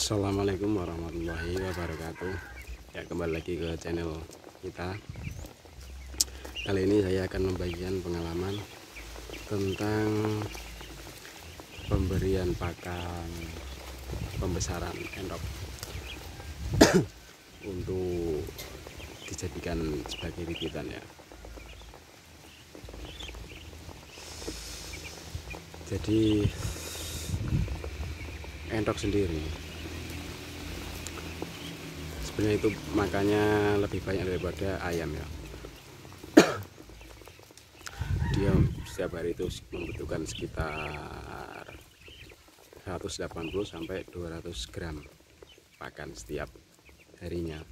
Assalamualaikum warahmatullahi wabarakatuh. Ya, kembali lagi ke channel kita. Kali ini saya akan membagikan pengalaman tentang pemberian pakan pembesaran endok untuk dijadikan sebagai bibitan ya. Jadi endok sendiri sebenarnya itu makannya lebih banyak daripada ayam ya. Dia setiap hari itu membutuhkan sekitar 180 sampai 200 gram pakan setiap harinya.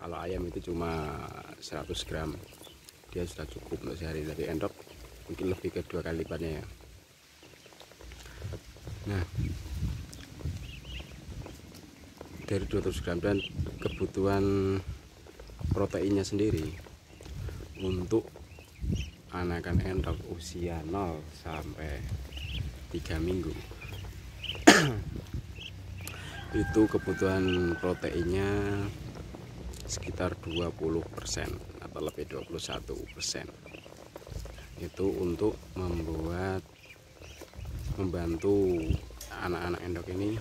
Kalau ayam itu cuma 100 gram, dia sudah cukup untuk sehari. Tapi endok mungkin lebih ke 2 kali lipatnya ya. Nah, dari 200 gram dan kebutuhan proteinnya sendiri untuk anakan endok usia 0 sampai 3 minggu itu kebutuhan proteinnya sekitar 20% atau lebih 21%. Itu untuk membantu anak-anak endok ini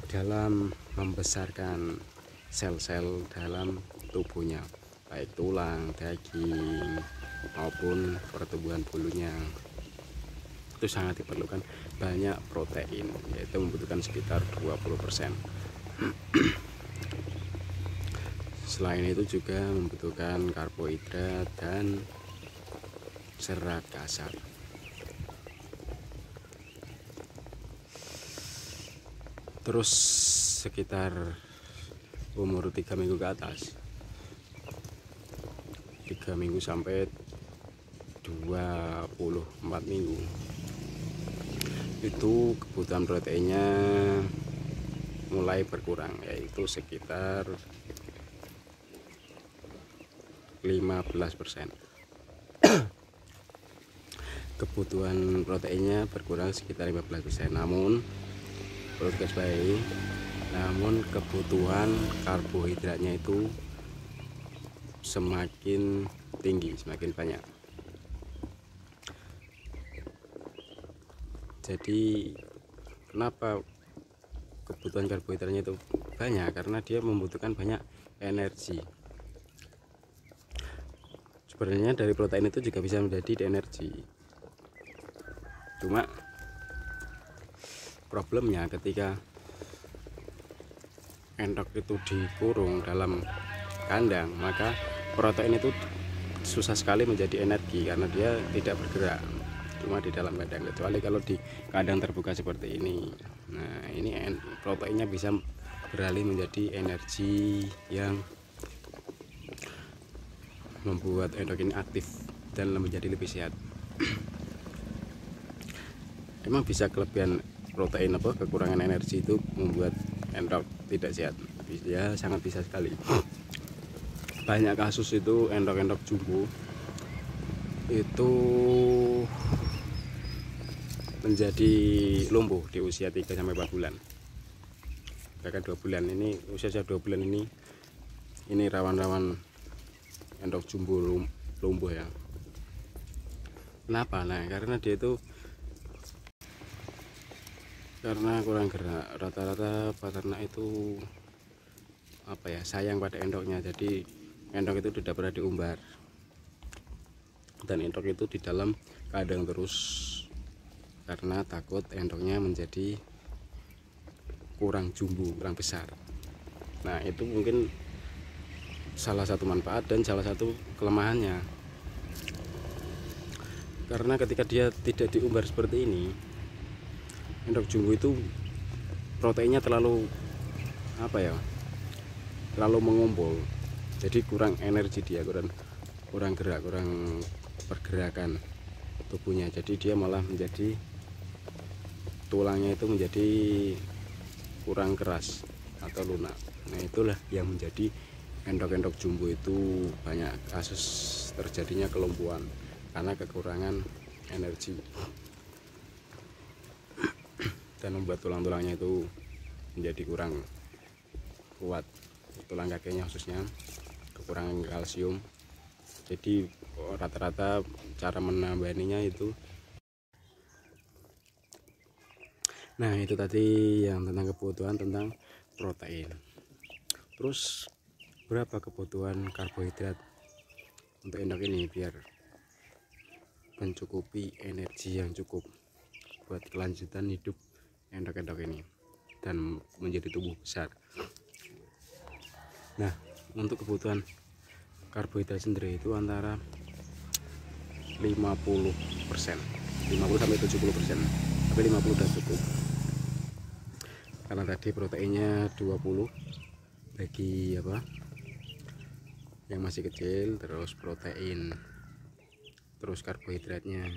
dalam membesarkan sel-sel dalam tubuhnya, baik tulang, daging maupun pertumbuhan bulunya. Itu sangat diperlukan banyak protein, yaitu membutuhkan sekitar 20%. Selain itu juga membutuhkan karbohidrat dan serat kasar. Terus sekitar umur 3 minggu ke atas, 3 minggu sampai 24 minggu, itu kebutuhan proteinnya mulai berkurang, yaitu sekitar 15%. Kebutuhan proteinnya berkurang sekitar 15%. Namun perlu diketahui, namun kebutuhan karbohidratnya itu semakin tinggi, semakin banyak. Jadi kenapa kebutuhan karbohidratnya itu banyak? Karena dia membutuhkan banyak energi. Sebenarnya dari protein itu juga bisa menjadi energi, cuma problemnya ketika endok itu dikurung dalam kandang, maka protein itu susah sekali menjadi energi karena dia tidak bergerak, cuma di dalam kandang. Kecuali kalau di kandang terbuka seperti ini, nah ini proteinnya bisa beralih menjadi energi yang membuat endok ini aktif dan menjadi lebih sehat. Emang bisa kelebihan protein kekurangan energi itu membuat endok tidak sehat? Ya, sangat bisa sekali. Banyak kasus itu endok-endok jumbo itu menjadi lumpuh di usia 3 sampai 4 bulan. Bahkan 2 bulan ini, usia 2 bulan ini rawan-rawan endok jumbo lumpuh ya. Kenapa? Nah, karena dia itu karena kurang gerak. Rata-rata peternak itu sayang pada endoknya, jadi endok itu tidak pernah diumbar, dan endok itu di dalam kandang terus karena takut endoknya menjadi kurang jumbo, kurang besar. Nah, itu mungkin salah satu manfaat dan salah satu kelemahannya, karena ketika dia tidak diumbar seperti ini, endok jumbo itu proteinnya terlalu terlalu mengumpul, jadi kurang energi, dia kurang gerak, kurang pergerakan tubuhnya. Jadi dia malah menjadi tulangnya itu menjadi kurang keras atau lunak. Nah, itulah yang menjadi endok-endok jumbo itu banyak kasus terjadinya kelumpuhan karena kekurangan energi. dan membuat tulang-tulangnya itu menjadi kurang kuat, tulang kakinya khususnya kekurangan kalsium. Jadi rata-rata cara menambahnya itu. Nah, itu tadi yang tentang kebutuhan tentang protein. Terus berapa kebutuhan karbohidrat untuk endok ini biar mencukupi energi yang cukup buat kelanjutan hidup endok-endok ini dan menjadi tubuh besar. Nah, untuk kebutuhan karbohidrat sendiri itu antara 50%, 50 sampai 70%, tapi 50 udah cukup. Karena tadi proteinnya 20 bagi yang masih kecil, terus protein, terus karbohidratnya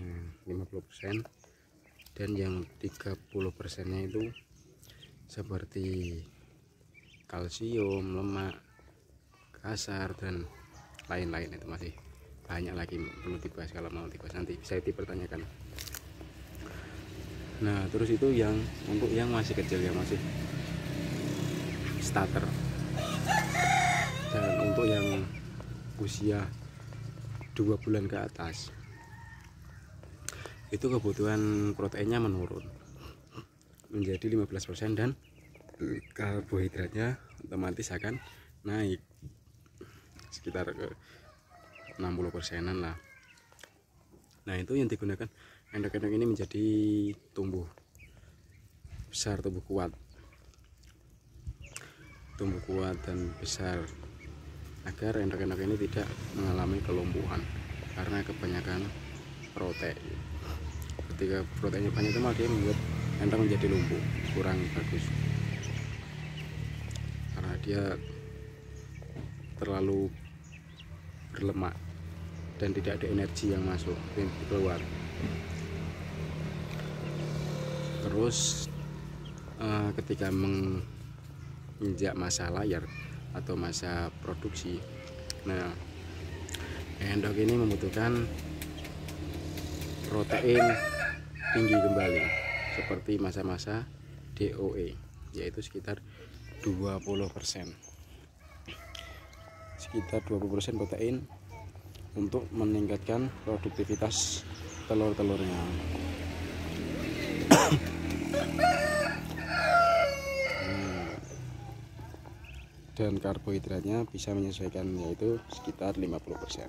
50%, dan yang 30%-nya itu seperti kalsium, lemak, kasar, dan lain-lain. Itu masih banyak lagi, perlu dibahas. Kalau mau dibahas nanti bisa dipertanyakan. Nah, terus itu yang untuk yang masih kecil, yang masih starter, dan untuk yang usia 2 bulan ke atas itu kebutuhan proteinnya menurun menjadi 15%, dan karbohidratnya otomatis akan naik sekitar ke 60%-an lah. Nah, itu yang digunakan endok-endok ini menjadi tumbuh besar, tumbuh kuat dan besar, agar endok-endok ini tidak mengalami kelumpuhan karena kebanyakan protein. Ketika proteinnya banyak itu makin membuat endok menjadi lumpuh, kurang bagus karena dia terlalu berlemak dan tidak ada energi yang masuk dan keluar. Terus ketika menginjak masa layar atau masa produksi, nah endok ini membutuhkan protein tinggi kembali seperti masa-masa DOE, yaitu sekitar 20%, protein untuk meningkatkan produktivitas telur-telurnya. Dan karbohidratnya bisa menyesuaikan, yaitu sekitar 50%.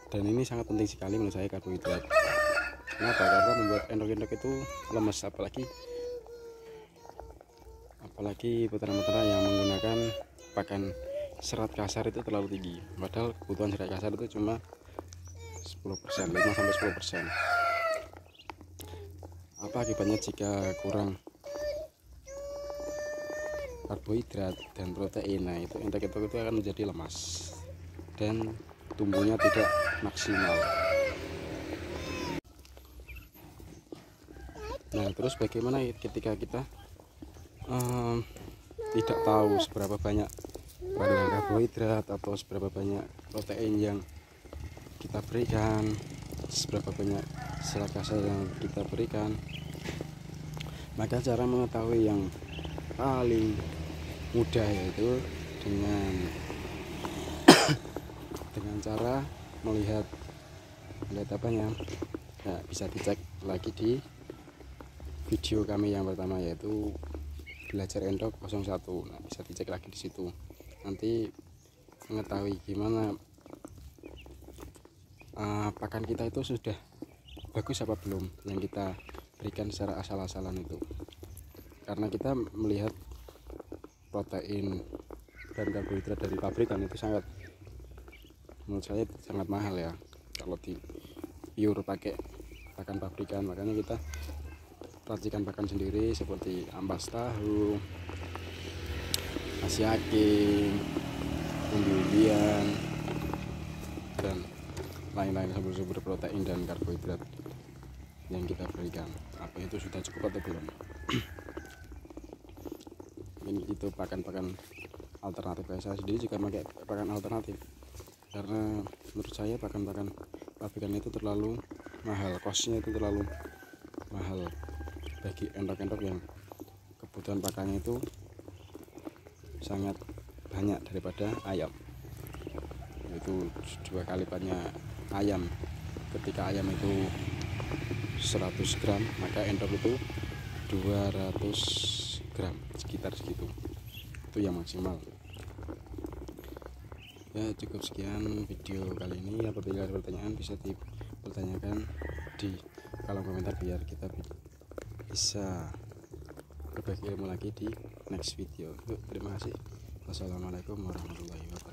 Dan ini sangat penting sekali menurut saya, karbohidrat. Kenapa? Karena membuat endok-endok itu lemes, apalagi peternak-peternak yang menggunakan pakan serat kasar itu terlalu tinggi. Padahal kebutuhan serat kasar itu cuma 10%, 5-10%. Apa akibatnya jika kurang karbohidrat dan protein? Nah, itu endok-endok itu akan menjadi lemas dan tumbuhnya tidak maksimal. Nah, terus bagaimana ketika kita tidak tahu seberapa banyak kandungan karbohidrat atau seberapa banyak protein yang kita berikan, seberapa banyak serat kasar yang kita berikan? Maka cara mengetahui yang paling mudah yaitu dengan cara melihat apanya. Nah, bisa dicek lagi di video kami yang pertama, yaitu belajar endok 01. Nah, bisa dicek lagi di situ, nanti mengetahui gimana pakan kita itu sudah bagus apa belum yang kita berikan secara asal-asalan itu. Karena kita melihat protein dan karbohidrat dari pabrikan itu menurut saya sangat mahal ya kalau di pure pakai pakan pabrikan. Makanya kita racikan pakan sendiri seperti ampas tahu, nasi aking, umbi-umbian, dan lain-lain sumber-sumber protein dan karbohidrat yang kita berikan. Apa itu sudah cukup atau belum? Ini itu pakan-pakan alternatif. Saya sendiri juga pakai pakan alternatif karena menurut saya pakan-pakan pabrikan itu terlalu mahal, costnya itu terlalu mahal bagi endok-endok yang kebutuhan pakannya itu sangat banyak daripada ayam. Itu 2 kali lipatnya ayam. Ketika ayam itu 100 gram, maka endok itu 200 gram, sekitar segitu. Itu yang maksimal. Ya, cukup sekian video kali ini. Apabila ada pertanyaan bisa dipertanyakan di kolom komentar biar kita bisa berbagi ilmu lagi di next video. Terima kasih. Wassalamualaikum warahmatullahi wabarakatuh.